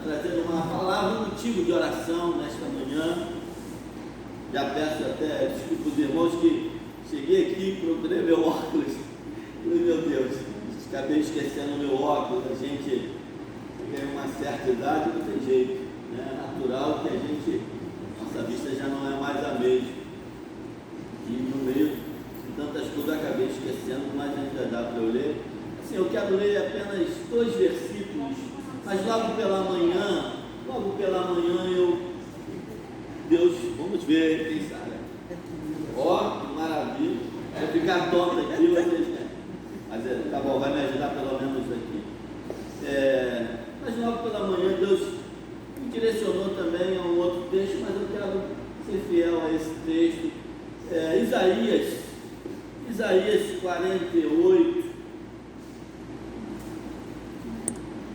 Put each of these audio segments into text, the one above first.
trazendo uma palavra, um motivo de oração nesta manhã. Já peço até desculpa os irmãos que cheguei aqui, procurei meu óculos. Meu Deus, acabei esquecendo meu óculos. A gente tem uma certa idade, não tem jeito, né? É natural que a gente, nossa vista já não é mais a mesma. E no meio de tantas coisas acabei esquecendo, mas ainda dá para eu ler. Assim, eu quero ler apenas 2 versículos, mas logo pela manhã Deus, vamos ver, quem sabe? Ó, que maravilha, vai ficar tonto aqui, mas tá bom, vai me ajudar pelo menos aqui. Mas logo pela manhã Deus me direcionou também a um outro texto, mas eu quero ser fiel a esse texto. Isaías 48,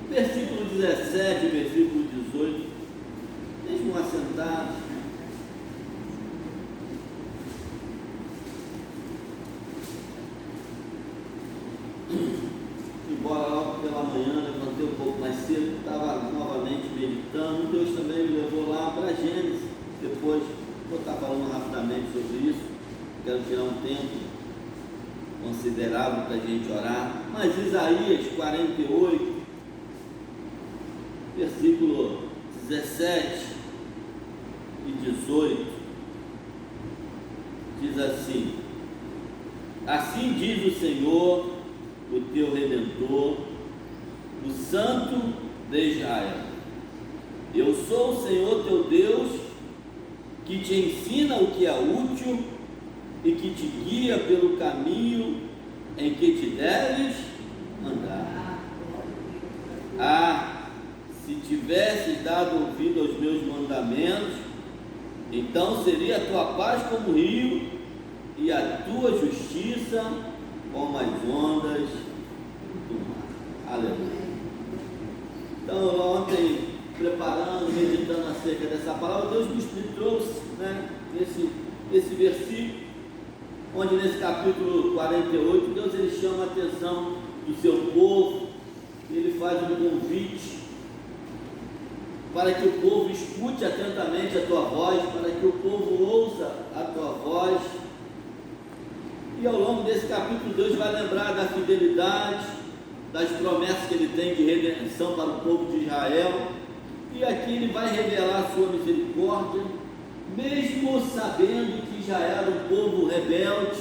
versículo 17, versículo 18, mesmo assentados. Embora logo pela manhã, levantei um pouco mais cedo, estava novamente meditando, Deus também me levou lá para Gênesis. Depois vou estar falando rapidamente sobre isso, quero tirar um tempo considerável para a gente orar. Mas Isaías 48, versículo 17 e 18, diz assim: assim diz o Senhor, o teu Redentor, o Santo de Israel: eu sou o Senhor teu Deus, que te ensina o que é útil e que te guia pelo caminho em que te deves andar. Se tivesses dado ouvido aos meus mandamentos, então seria a tua paz como o rio e a tua justiça como as ondas do mar. Aleluia. Então, ontem, preparando, meditando acerca dessa palavra, Deus me trouxe, né, esse versículo, onde nesse capítulo 48, Deus ele chama a atenção do seu povo, ele faz um convite para que o povo escute atentamente a tua voz, para que o povo ouça a tua voz. E ao longo desse capítulo, Deus vai lembrar da fidelidade, das promessas que ele tem de redenção para o povo de Israel. E aqui ele vai revelar a sua misericórdia, mesmo sabendo que já era um povo rebelde,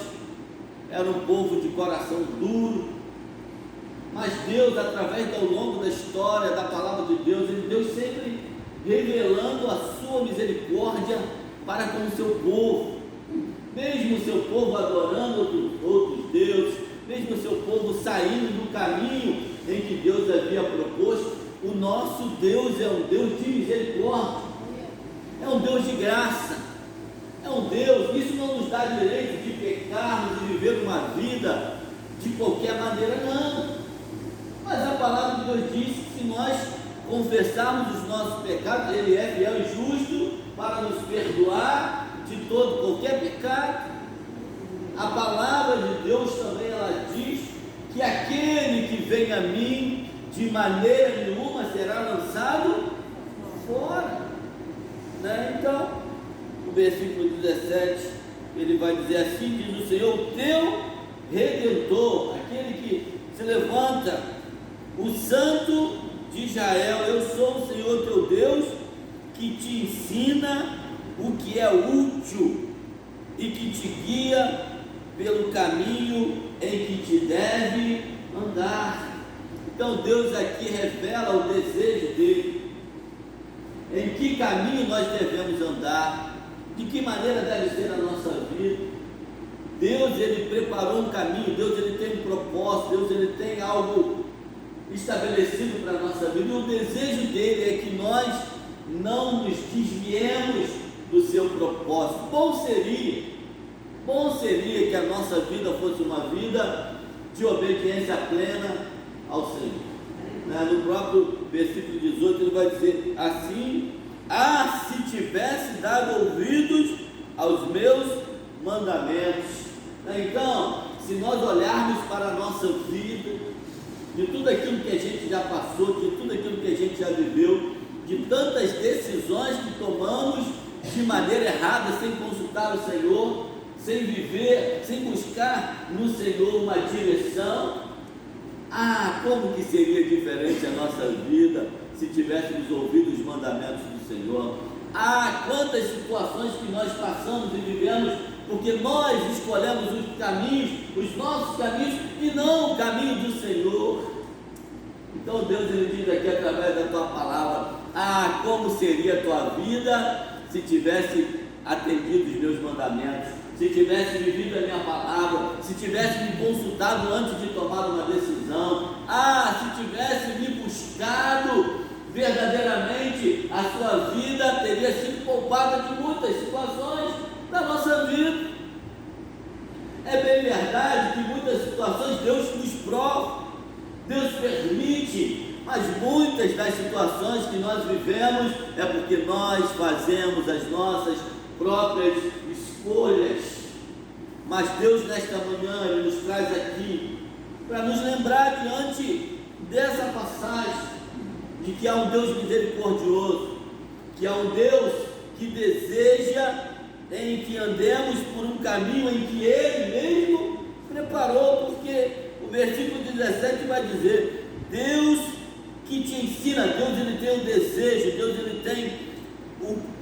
era um povo de coração duro. Mas Deus, através ao longo da história, da palavra de Deus, Deus sempre revelando a sua misericórdia para com o seu povo. Mesmo o seu povo adorando outros deuses, mesmo o seu povo saindo do caminho em que Deus havia proposto, o nosso Deus é um Deus de misericórdia, é um Deus de graça, é um Deus, isso não nos dá direito de pecarmos e viver uma vida de qualquer maneira, não. Mas a palavra de Deus diz que se nós confessarmos os nossos pecados, Ele é fiel e justo para nos perdoar de todo qualquer pecado. A palavra de Deus também ela diz que aquele que vem a mim de maneira nenhuma será lançado fora, né? Então, o versículo 17, ele vai dizer assim: diz o Senhor, o teu Redentor, aquele que se levanta, o Santo de Israel: eu sou o Senhor teu Deus, que te ensina o que é útil e que te guia pelo caminho em que te deve andar. Então Deus aqui revela o desejo dele, em que caminho nós devemos andar, de que maneira deve ser a nossa vida. Deus ele preparou um caminho, Deus ele tem um propósito, Deus ele tem algo estabelecido para a nossa vida, e o desejo dele é que nós não nos desviemos do seu propósito. Bom seria que a nossa vida fosse uma vida de obediência plena ao Senhor. No próprio versículo 18 ele vai dizer assim: se tivesse dado ouvidos aos meus mandamentos. Então, se nós olharmos para a nossa vida, de tudo aquilo que a gente já passou, de tudo aquilo que a gente já viveu, de tantas decisões que tomamos de maneira errada, sem consultar o Senhor, sem viver, sem buscar no Senhor uma direção. Ah, como que seria diferente a nossa vida se tivéssemos ouvido os mandamentos do Senhor? Ah, quantas situações que nós passamos e vivemos porque nós escolhemos os caminhos, os nossos caminhos, e não o caminho do Senhor. Então Deus, Ele diz aqui através da tua palavra: ah, como seria a tua vida se tivesse atendido os meus mandamentos, se tivesse vivido a minha palavra, se tivesse me consultado antes de tomar uma decisão, ah, se tivesse me buscado verdadeiramente, a sua vida teria sido poupada de muitas situações da nossa vida. É bem verdade que muitas situações Deus nos prova, Deus permite, mas muitas das situações que nós vivemos é porque nós fazemos as nossas próprias escolhas. Mas Deus, nesta manhã, Ele nos traz aqui para nos lembrar diante dessa passagem de que há um Deus misericordioso, que há um Deus que deseja em que andemos por um caminho em que Ele mesmo preparou, porque o versículo 17 vai dizer: Deus que te ensina, Deus Ele tem o desejo, Deus Ele tem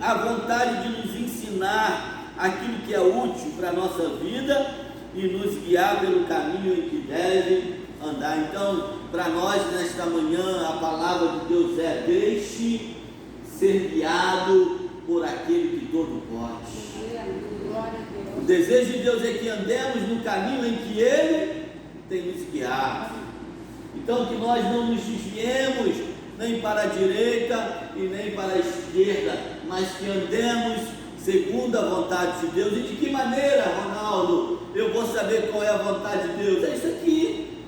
a vontade de nos ensinar aquilo que é útil para a nossa vida e nos guiar pelo caminho em que deve andar. Então, para nós nesta manhã, a palavra de Deus é: deixe ser guiado por aquele que todo pode. O desejo de Deus é que andemos no caminho em que Ele tem nos guiado. Então, que nós não nos desviemos nem para a direita e nem para a esquerda, mas que andemos segundo a vontade de Deus. E de que maneira, Ronaldo, eu vou saber qual é a vontade de Deus? É isso aqui,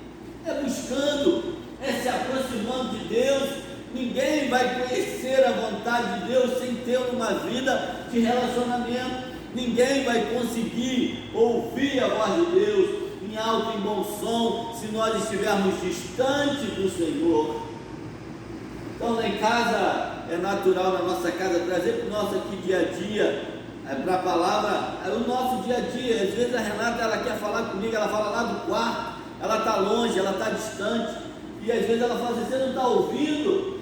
é buscando, é se aproximando de Deus. Ninguém vai conhecer a vontade de Deus sem ter uma vida de relacionamento. Ninguém vai conseguir ouvir a voz de Deus em alto e bom som se nós estivermos distantes do Senhor. Então, lá em casa, é natural na nossa casa trazer para o nosso aqui dia a dia, para a palavra, é o nosso dia a dia. Às vezes a Renata, ela quer falar comigo, ela fala lá do quarto, ela está longe, ela está distante, e às vezes ela fala assim: você não está ouvindo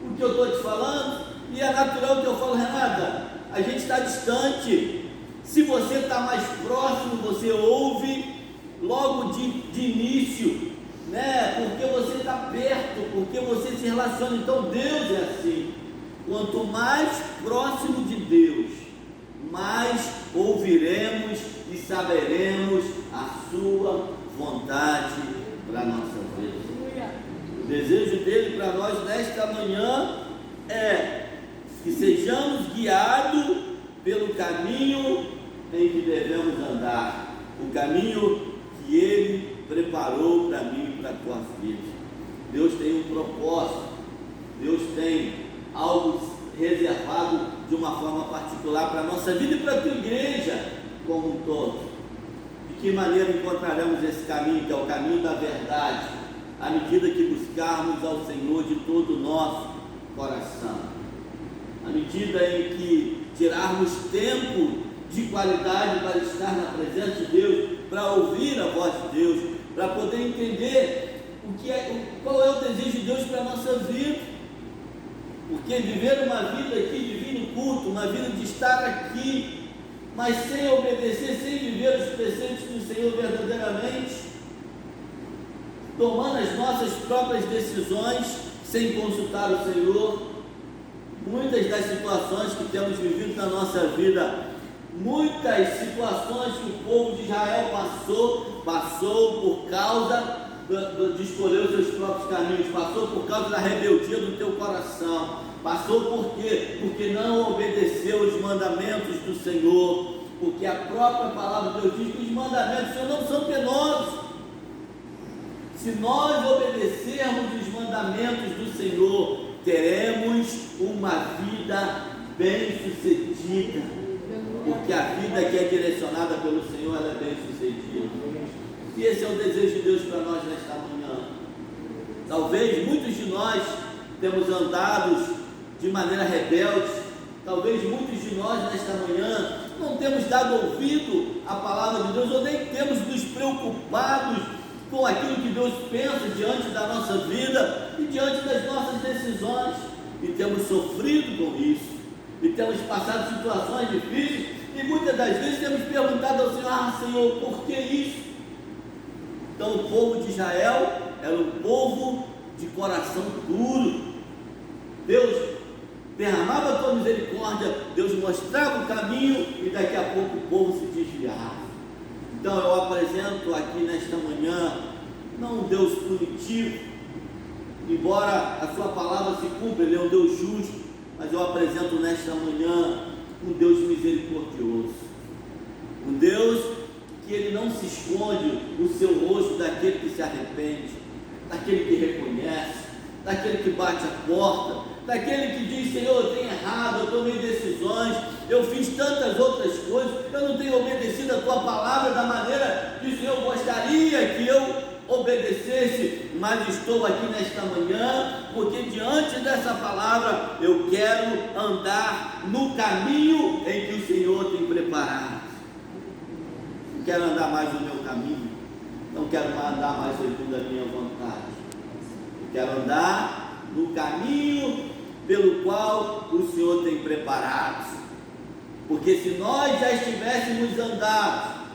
o que eu estou te falando? E é natural que eu falo: Renata, a gente está distante. Se você está mais próximo, você ouve logo de início, né? Porque você está perto, porque você se relaciona. Então Deus é assim: quanto mais próximo de Deus, mais ouviremos e saberemos a sua vontade para a nossa vida. O desejo dele para nós nesta manhã é que sejamos guiados pelo caminho em que devemos andar, o caminho que Ele preparou para mim e para a tua vida. Deus tem um propósito, Deus tem algo reservado de uma forma particular para a nossa vida e para a tua igreja como um todo. De que maneira encontraremos esse caminho, que é o caminho da verdade, à medida que buscarmos ao Senhor de todo o nosso coração, à medida em que tirarmos tempo de qualidade para estar na presença de Deus, para ouvir a voz de Deus, para poder entender qual é o desejo de Deus para a nossa vida. Porque viver uma vida aqui de vir no culto, uma vida de estar aqui, mas sem obedecer, sem viver os preceitos do Senhor verdadeiramente, tomando as nossas próprias decisões sem consultar o Senhor, muitas das situações que temos vivido na nossa vida, muitas situações que o povo de Israel passou por causa de escolher os seus próprios caminhos, passou por causa da rebeldia do teu coração, passou por quê? Porque não obedeceu os mandamentos do Senhor, porque a própria palavra de Deus diz que os mandamentos do Senhor não são penosos. Se nós obedecermos os mandamentos do Senhor, teremos uma vida bem-sucedida, porque a vida que é direcionada pelo Senhor, ela é bem-sucedida. E esse é o desejo de Deus para nós nesta manhã. Talvez muitos de nós temos andado de maneira rebelde. Talvez muitos de nós nesta manhã não temos dado ouvido à palavra de Deus, ou nem temos nos preocupados com aquilo que Deus pensa diante da nossa vida e diante das nossas decisões, e temos sofrido com isso, e temos passado situações difíceis, e muitas das vezes temos perguntado ao Senhor: Senhor, por que isso? Então o povo de Israel era um povo de coração duro. Deus derramava a tua misericórdia, Deus mostrava o caminho, e daqui a pouco o povo se desviava. Então eu apresento aqui nesta manhã, não um Deus punitivo, embora a sua palavra se cumpra, Ele é um Deus justo, mas eu apresento nesta manhã um Deus misericordioso, um Deus que Ele não se esconde o seu rosto daquele que se arrepende, daquele que reconhece, daquele que bate a porta, daquele que diz: Senhor, eu tenho errado, eu tomei decisões, eu fiz tantas outras coisas, eu não tenho obedecido a tua palavra da maneira que o Senhor gostaria que eu obedecesse, mas estou aqui nesta manhã, porque diante dessa palavra eu quero andar no caminho em que o Senhor tem preparado. Não quero andar mais no meu caminho, não quero andar mais segundo a minha vontade, eu quero andar no caminho pelo qual o Senhor tem preparado. Porque se nós já estivéssemos andado,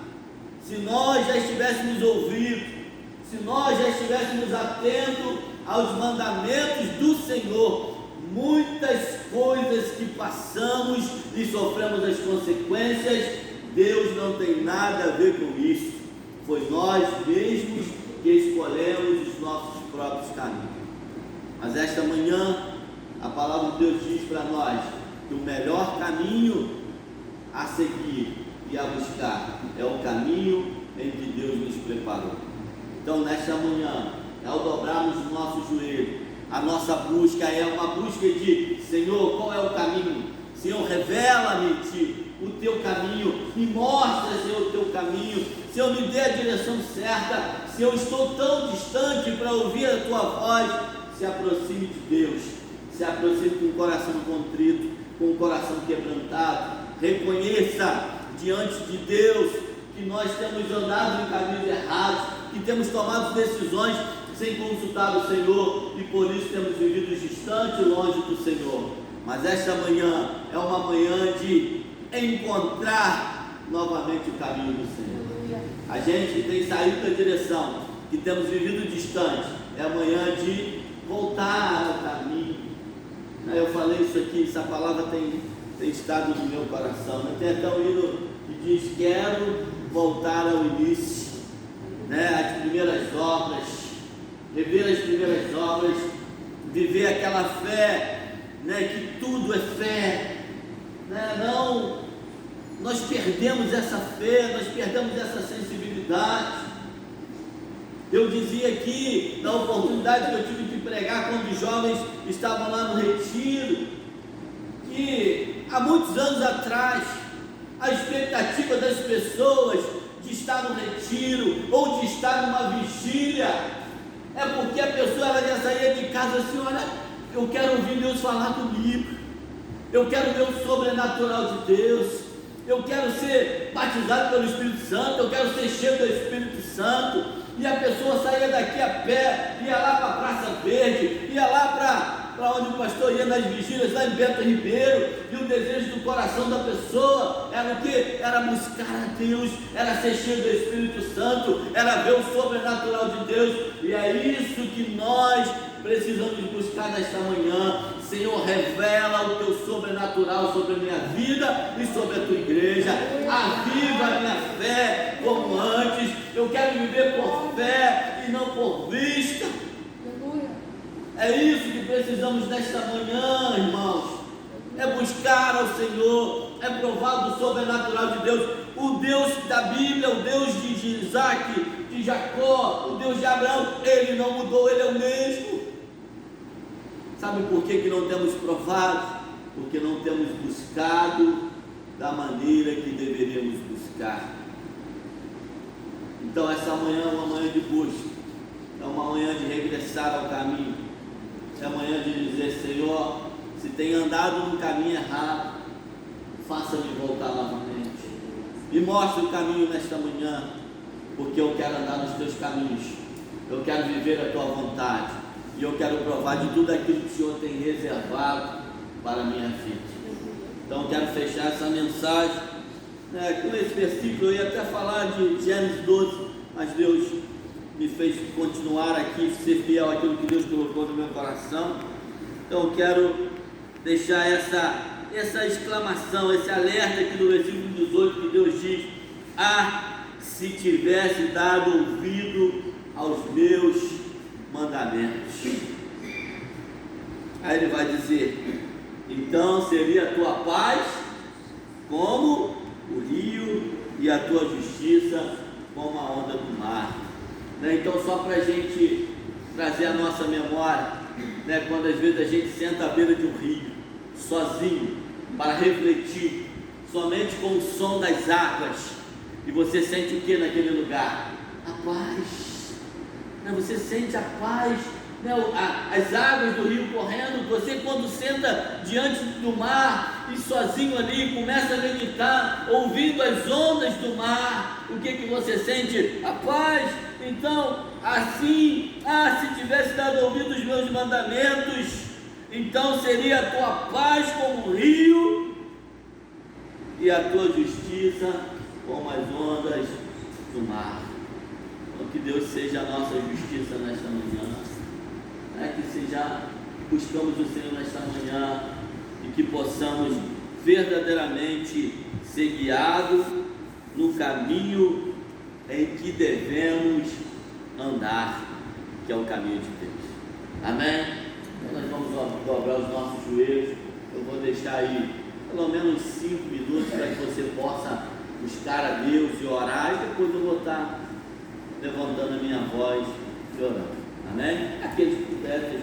se nós já estivéssemos ouvido, se nós já estivéssemos atentos aos mandamentos do Senhor, muitas coisas que passamos e sofremos as consequências, Deus não tem nada a ver com isso. Foi nós mesmos que escolhemos os nossos próprios caminhos. Mas esta manhã a palavra de Deus diz para nós que o melhor caminho a seguir e a buscar é o caminho em que Deus nos preparou. Então nesta manhã, ao dobrarmos o nosso joelho, a nossa busca é uma busca de: Senhor, qual é o caminho? Senhor, revela-me o teu caminho, me mostra, Senhor, o teu caminho. Senhor, me dê a direção certa. Se eu estou tão distante para ouvir a tua voz, se aproxime de Deus, se aproxime com o coração contrito, com o coração quebrantado. Reconheça diante de Deus que nós temos andado em caminhos errados, que temos tomado decisões sem consultar o Senhor, e por isso temos vivido distante e longe do Senhor. Mas esta manhã é uma manhã de encontrar novamente o caminho do Senhor. A gente que tem saído da direção, que temos vivido distante, é a manhã de voltar ao caminho. Eu falei isso aqui, essa palavra tem estado no meu coração. Tem até um hino que diz: quero voltar ao início, as primeiras obras, rever as primeiras obras, viver aquela fé, que tudo é fé, não, nós perdemos essa fé, nós perdemos essa sensibilidade. Eu dizia aqui, na oportunidade que eu tive de pregar quando os jovens estavam lá no retiro, que há muitos anos atrás, a expectativa das pessoas de estar no retiro ou de estar numa vigília é porque a pessoa ela já saía de casa assim: olha, eu quero ouvir Deus falar comigo, eu quero ver o sobrenatural de Deus, eu quero ser batizado pelo Espírito Santo, eu quero ser cheio do Espírito Santo. E a pessoa saía daqui a pé, ia lá para a Praça Verde, ia lá para onde o pastor ia nas vigílias, lá em Beto Ribeiro, e o desejo do coração da pessoa era o quê? Era buscar a Deus, era ser cheio do Espírito Santo, era ver o sobrenatural de Deus. E é isso que nós precisamos buscar nesta manhã. Senhor, revela o teu sobrenatural sobre a minha vida e sobre a tua igreja. Aviva a minha fé como antes. Eu quero viver por fé e não por vista. É isso que precisamos nesta manhã, irmãos. É buscar ao Senhor, é provar do sobrenatural de Deus. O Deus da Bíblia, o Deus de Isaac, de Jacó, o Deus de Abraão, Ele não mudou, Ele é o mesmo. Sabe por que não temos provado? Porque não temos buscado da maneira que deveríamos buscar. Então essa manhã é uma manhã de busca, é uma manhã de regressar ao caminho, é a manhã de dizer: Senhor, se tenho andado no caminho errado, faça-me voltar novamente. Me mostre o caminho nesta manhã, porque eu quero andar nos teus caminhos, eu quero viver a tua vontade, e eu quero provar de tudo aquilo que o Senhor tem reservado para a minha vida. Então eu quero fechar essa mensagem com esse versículo. Eu ia até falar de Gênesis 12, mas Deus me fez continuar aqui, ser fiel àquilo que Deus colocou no meu coração. Então eu quero deixar essa exclamação, esse alerta aqui no versículo 18, que Deus diz: se tivesse dado ouvido aos meus mandamentos. Aí ele vai dizer: então seria a tua paz como o rio e a tua justiça como a onda do mar. Então, só para a gente trazer a nossa memória, quando às vezes a gente senta à beira de um rio, sozinho, para refletir, somente com o som das águas, e você sente o que naquele lugar? A paz. Você sente a paz, as águas do rio correndo. Você, quando senta diante do mar e sozinho ali começa a meditar, ouvindo as ondas do mar, o que você sente? A paz. Então, assim, se tivesse dado ouvido aos meus mandamentos, então seria a tua paz como o rio e a tua justiça como as ondas do mar. Então, que Deus seja a nossa justiça nesta manhã, que seja, buscamos o Senhor nesta manhã, e que possamos verdadeiramente ser guiados no caminho em que devemos andar, que é o caminho de Deus. Amém? Então nós vamos dobrar os nossos joelhos. Eu vou deixar aí pelo menos 5 minutos para que você possa buscar a Deus e orar, e depois eu vou estar levantando a minha voz e orando. Amém? Aqueles que puderem,